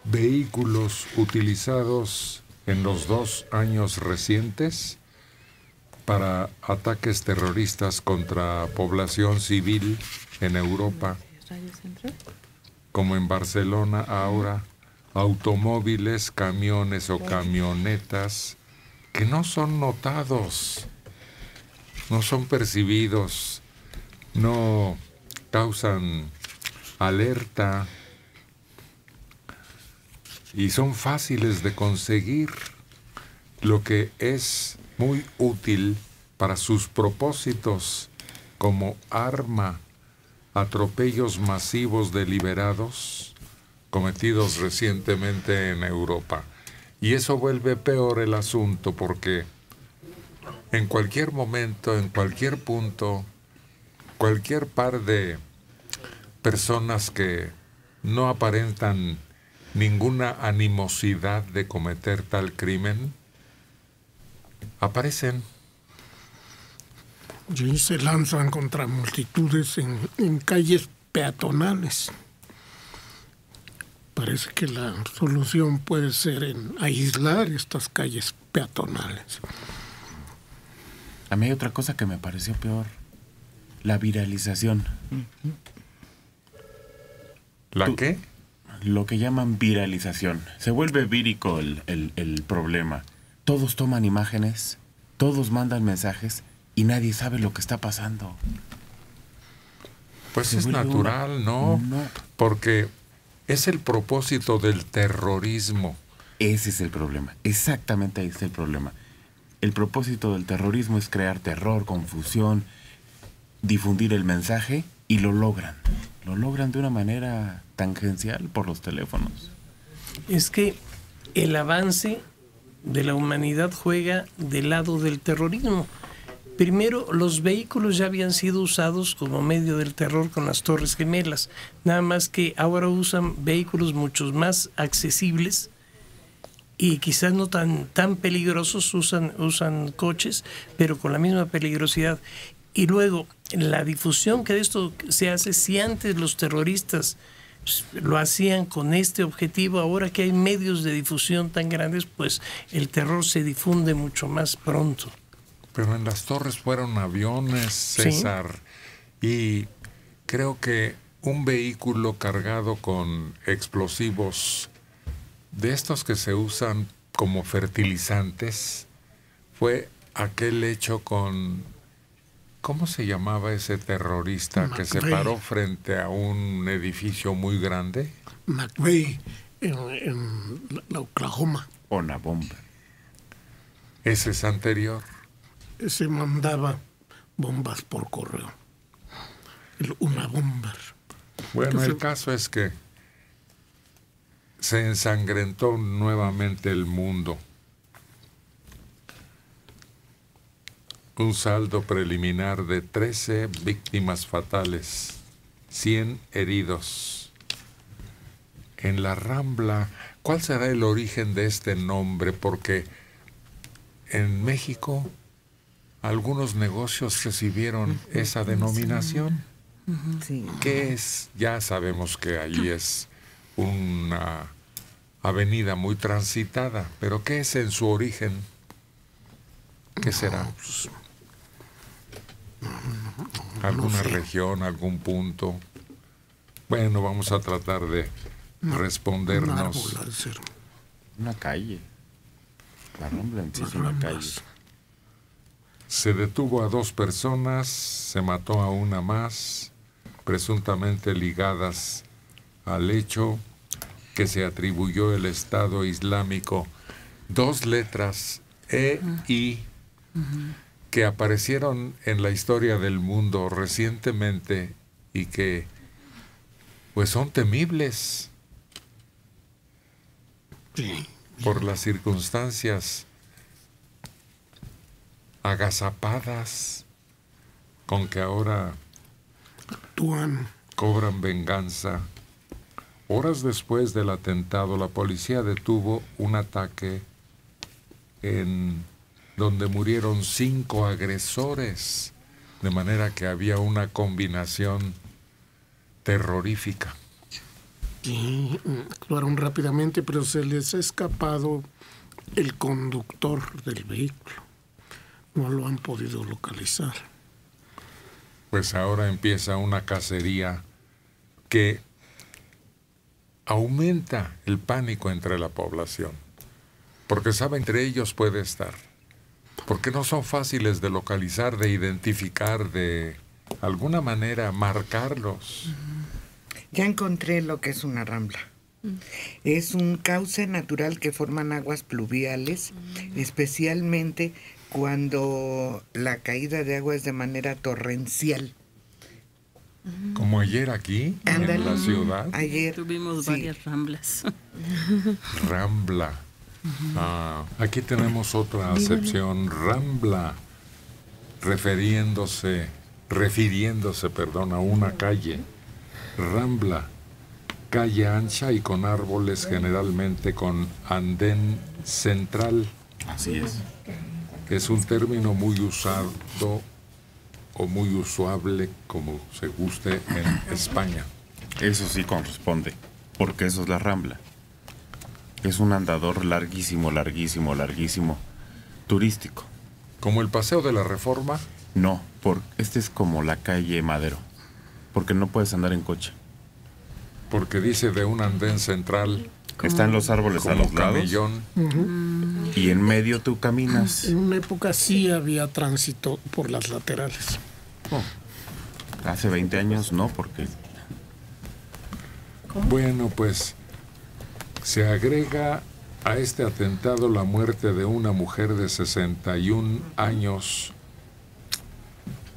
vehículos utilizados en los 2 años recientes para ataques terroristas contra población civil en Europa, como en Barcelona ahora, automóviles, camiones o camionetas que no son notados, no son percibidos, no causan alerta y son fáciles de conseguir, lo que es muy útil para sus propósitos como arma, atropellos masivos deliberados cometidos recientemente en Europa. Y eso vuelve peor el asunto porque en cualquier momento, en cualquier punto, cualquier par de personas que no aparentan ninguna animosidad de cometer tal crimen, aparecen. Y se lanzan contra multitudes en calles peatonales. Parece que la solución puede ser en aislar estas calles peatonales. A mí hay otra cosa que me pareció peor. La viralización. ¿La qué? Lo que llaman viralización. Se vuelve vírico el problema. Todos toman imágenes, todos mandan mensajes y nadie sabe lo que está pasando. Pues es natural, ¿no? No. Porque es el propósito del terrorismo. Ese es el problema. Exactamente ahí está el problema. El propósito del terrorismo es crear terror, confusión, difundir el mensaje y lo logran. Lo logran de una manera tangencial por los teléfonos. Es que el avance de la humanidad juega del lado del terrorismo. Primero, los vehículos ya habían sido usados como medio del terror con las Torres Gemelas, nada más que ahora usan vehículos mucho más accesibles y quizás no tan peligrosos, usan coches, pero con la misma peligrosidad. Y luego, la difusión que de esto se hace, si antes los terroristas lo hacían con este objetivo, ahora que hay medios de difusión tan grandes, pues el terror se difunde mucho más pronto. Pero en las torres fueron aviones, César, ¿sí? Y creo que un vehículo cargado con explosivos, de estos que se usan como fertilizantes, fue aquel hecho con... ¿Cómo se llamaba ese terrorista que se paró frente a un edificio muy grande? McVeigh, en Oklahoma. Una bomba. Ese es anterior. Se mandaba bombas por correo. Una bomba. Bueno, entonces, el caso es que se ensangrentó nuevamente el mundo. Un saldo preliminar de 13 víctimas fatales, 100 heridos. En la Rambla, ¿cuál será el origen de este nombre? Porque en México algunos negocios recibieron esa denominación. Sí. ¿Qué es? Ya sabemos que allí es una avenida muy transitada, pero ¿qué es en su origen? ¿Qué será? ¿Alguna región, algún punto? Bueno, vamos a tratar de respondernos. Una calle. La Rambla en sí es una calle. Se detuvo a 2 personas, se mató a una más, presuntamente ligadas al hecho que se atribuyó el Estado Islámico. 2 letras, E-I, que aparecieron en la historia del mundo recientemente y que pues son temibles por las circunstancias agazapadas con que ahora cobran venganza. Horas después del atentado, la policía detuvo un ataque en donde murieron 5 agresores, de manera que había una combinación terrorífica. Sí, actuaron rápidamente, pero se les ha escapado el conductor del vehículo. No lo han podido localizar. Pues ahora empieza una cacería que aumenta el pánico entre la población, porque sabe entre ellos puede estar, porque no son fáciles de localizar, de identificar, de alguna manera marcarlos. Ya encontré lo que es una rambla. Es un cauce natural que forman aguas pluviales, especialmente cuando la caída de agua es de manera torrencial. Como ayer aquí, Ándale. en la ciudad. Ayer Tuvimos sí. varias ramblas. Rambla. Aquí tenemos otra acepción, rambla, refiriéndose, a una calle. Rambla, calle ancha y con árboles, generalmente con andén central. Así es. Es un término muy usado o muy usuable, como se guste, en España. Eso sí corresponde, porque eso es la rambla. Es un andador larguísimo, turístico. Como el Paseo de la Reforma. No, este es como la calle Madero, porque no puedes andar en coche. Porque dice de un andén central. Están los árboles a Como los lados camellón. y en medio tú caminas. En una época sí había tránsito por las laterales. Hace 20 años no, porque Bueno, pues se agrega a este atentado la muerte de una mujer de 61 años,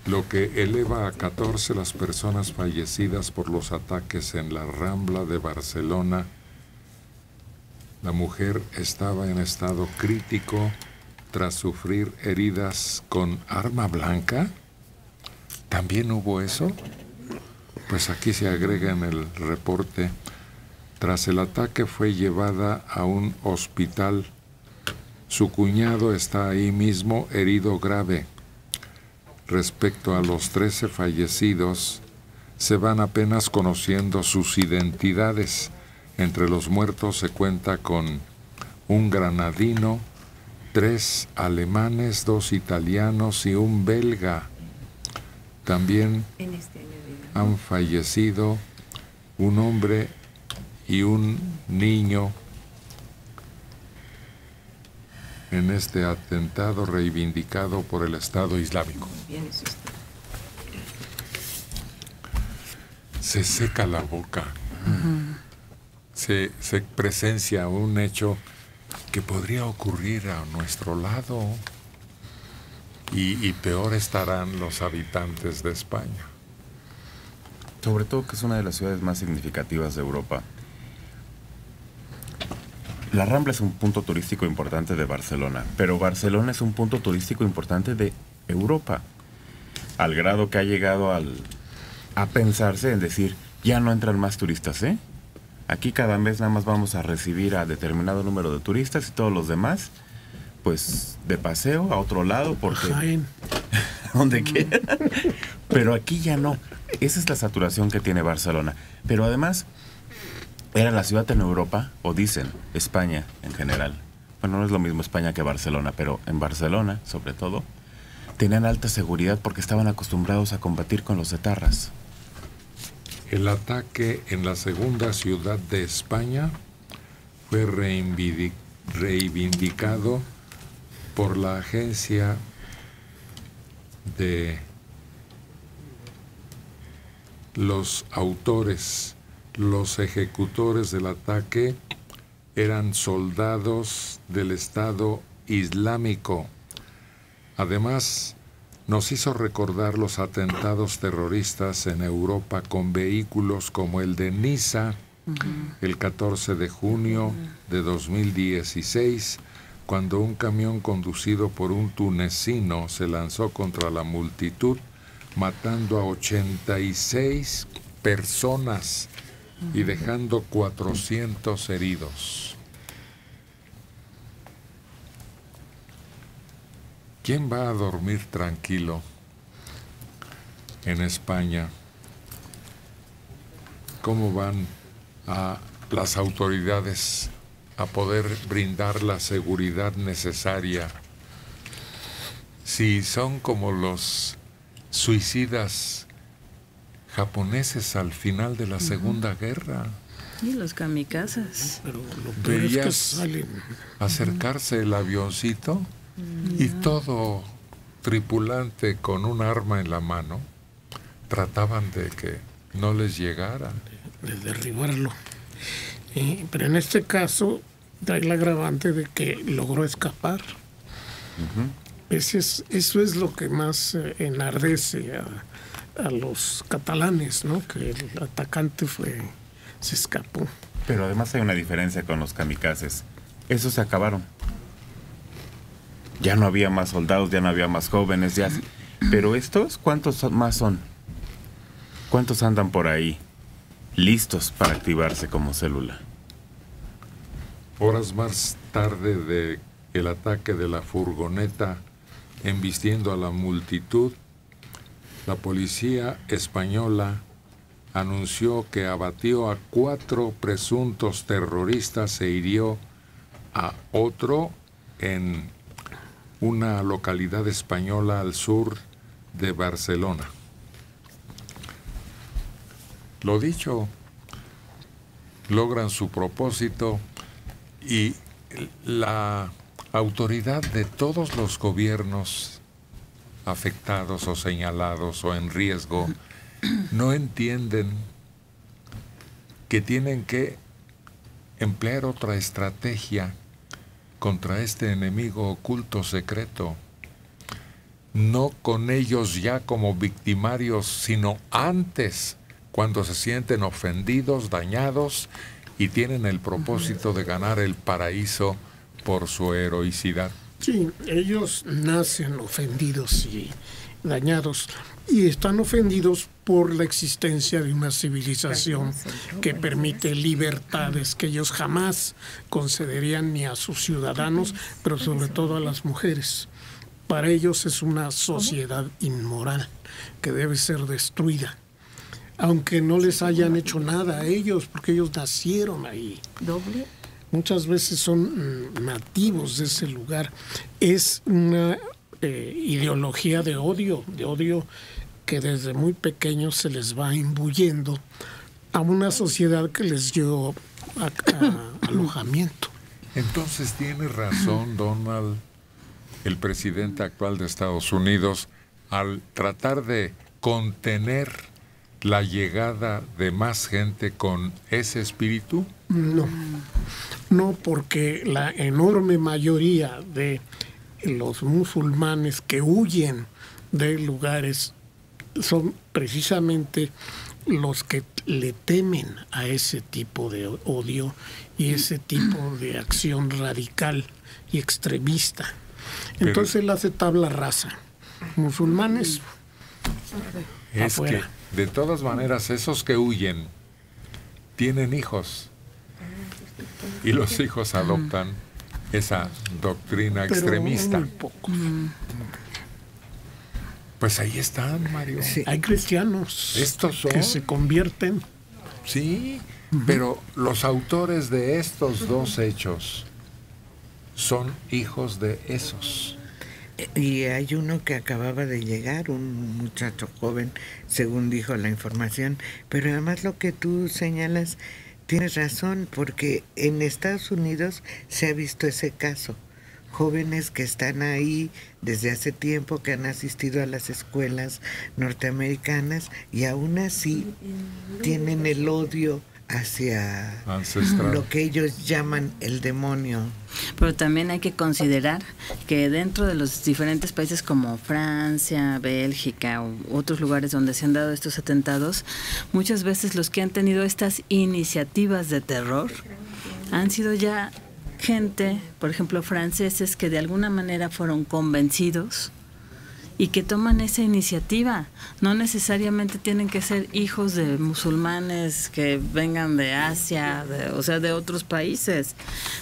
lo que eleva a 14 las personas fallecidas por los ataques en la Rambla de Barcelona. La mujer estaba en estado crítico tras sufrir heridas con arma blanca. ¿También hubo eso? Pues aquí se agrega en el reporte: tras el ataque fue llevada a un hospital. Su cuñado está ahí mismo, herido grave. Respecto a los 13 fallecidos, se van apenas conociendo sus identidades. Entre los muertos se cuenta con un granadino, 3 alemanes, 2 italianos y un belga. También han fallecido un hombre y un niño en este atentado reivindicado por el Estado Islámico. Se seca la boca. Se presencia un hecho que podría ocurrir a nuestro lado, y peor estarán los habitantes de España. sobre todo que es una de las ciudades más significativas de Europa. La Rambla es un punto turístico importante de Barcelona, pero Barcelona es un punto turístico importante de Europa, al grado que ha llegado a pensarse en decir, ya no entran más turistas, ¿eh? Aquí cada mes nada más vamos a recibir a determinado número de turistas y todos los demás, pues, de paseo a otro lado, porque... Jaén. donde quieran. Pero aquí ya no. Esa es la saturación que tiene Barcelona. Pero además, era la ciudad en Europa, o dicen, España en general. Bueno, no es lo mismo España que Barcelona, pero en Barcelona, sobre todo, tenían alta seguridad porque estaban acostumbrados a combatir con los etarras. El ataque en la segunda ciudad de España fue reivindicado por la agencia de los autores. Los ejecutores del ataque eran soldados del Estado Islámico. Además, nos hizo recordar los atentados terroristas en Europa con vehículos como el de Niza, el 14 de junio de 2016, cuando un camión conducido por un tunecino se lanzó contra la multitud, matando a 86 personas y dejando 400 heridos. ¿Quién va a dormir tranquilo en España? ¿Cómo van a las autoridades a poder brindar la seguridad necesaria. Si son como los suicidas japoneses al final de la Segunda Guerra. Y los kamikazes. Pero lo peor es que salen. Acercarse el avioncito y todo tripulante con un arma en la mano trataban de que no les llegara. De derribarlo. Pero en este caso trae el agravante de que logró escapar. Eso es lo que más enardece a los catalanes, ¿no? Que el atacante se escapó. Pero además hay una diferencia con los kamikazes. Esos se acabaron. Ya no había más soldados, ya no había más jóvenes, ya. Pero estos, ¿cuántos más son? ¿Cuántos andan por ahí listos para activarse como célula? Horas más tarde de el ataque de la furgoneta embistiendo a la multitud, la policía española anunció que abatió a 4 presuntos terroristas e hirió a otro en una localidad española al sur de Barcelona. Lo dicho, logran su propósito y la autoridad de todos los gobiernos afectados o señalados o en riesgo no entienden que tienen que emplear otra estrategia contra este enemigo oculto secreto, no con ellos ya como victimarios, sino antes, cuando se sienten ofendidos, dañados y tienen el propósito de ganar el paraíso por su heroicidad. Sí, ellos nacen ofendidos y dañados y están ofendidos por la existencia de una civilización que permite libertades que ellos jamás concederían ni a sus ciudadanos, pero sobre todo a las mujeres. Para ellos es una sociedad inmoral que debe ser destruida, aunque no les hayan hecho nada a ellos, porque ellos nacieron ahí. ¿Doble? Muchas veces son nativos de ese lugar. Es una ideología de odio que desde muy pequeños se les va imbuyendo a una sociedad que les dio alojamiento. Entonces tiene razón Donald, el presidente actual de Estados Unidos, al tratar de contener la llegada de más gente con ese espíritu. No, porque la enorme mayoría de los musulmanes que huyen de lugares son precisamente los que le temen a ese tipo de odio y ese tipo de acción radical y extremista. Entonces él hace tabla rasa. Musulmanes es afuera. Que de todas maneras esos que huyen tienen hijos y los hijos adoptan esa doctrina pero extremista. muy pocos. Pues ahí están, Mario. Sí. Hay cristianos Estos son. que se convierten. Sí, pero los autores de estos dos hechos son hijos de esos. Y hay uno que acababa de llegar, un muchacho joven, según dijo la información, pero además lo que tú señalas, tienes razón, porque en Estados Unidos se ha visto ese caso. Jóvenes que están ahí desde hace tiempo, que han asistido a las escuelas norteamericanas y aún así tienen el odio hacia ancestral, lo que ellos llaman el demonio. Pero también hay que considerar que dentro de los diferentes países como Francia, Bélgica u otros lugares donde se han dado estos atentados, muchas veces los que han tenido estas iniciativas de terror han sido ya gente, por ejemplo, franceses que de alguna manera fueron convencidos y que toman esa iniciativa. No necesariamente tienen que ser hijos de musulmanes que vengan de Asia, o sea, de otros países,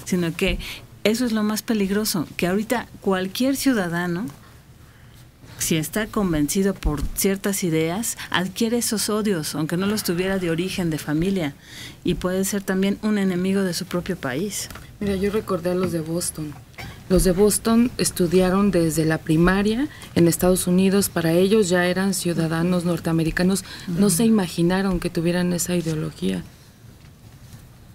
sino que eso es lo más peligroso, que ahorita cualquier ciudadano si está convencido por ciertas ideas, adquiere esos odios, aunque no los tuviera de origen, de familia, y puede ser también un enemigo de su propio país. Mira, yo recordé a los de Boston. Los de Boston estudiaron desde la primaria en Estados Unidos, para ellos ya eran ciudadanos norteamericanos, no se imaginaron que tuvieran esa ideología.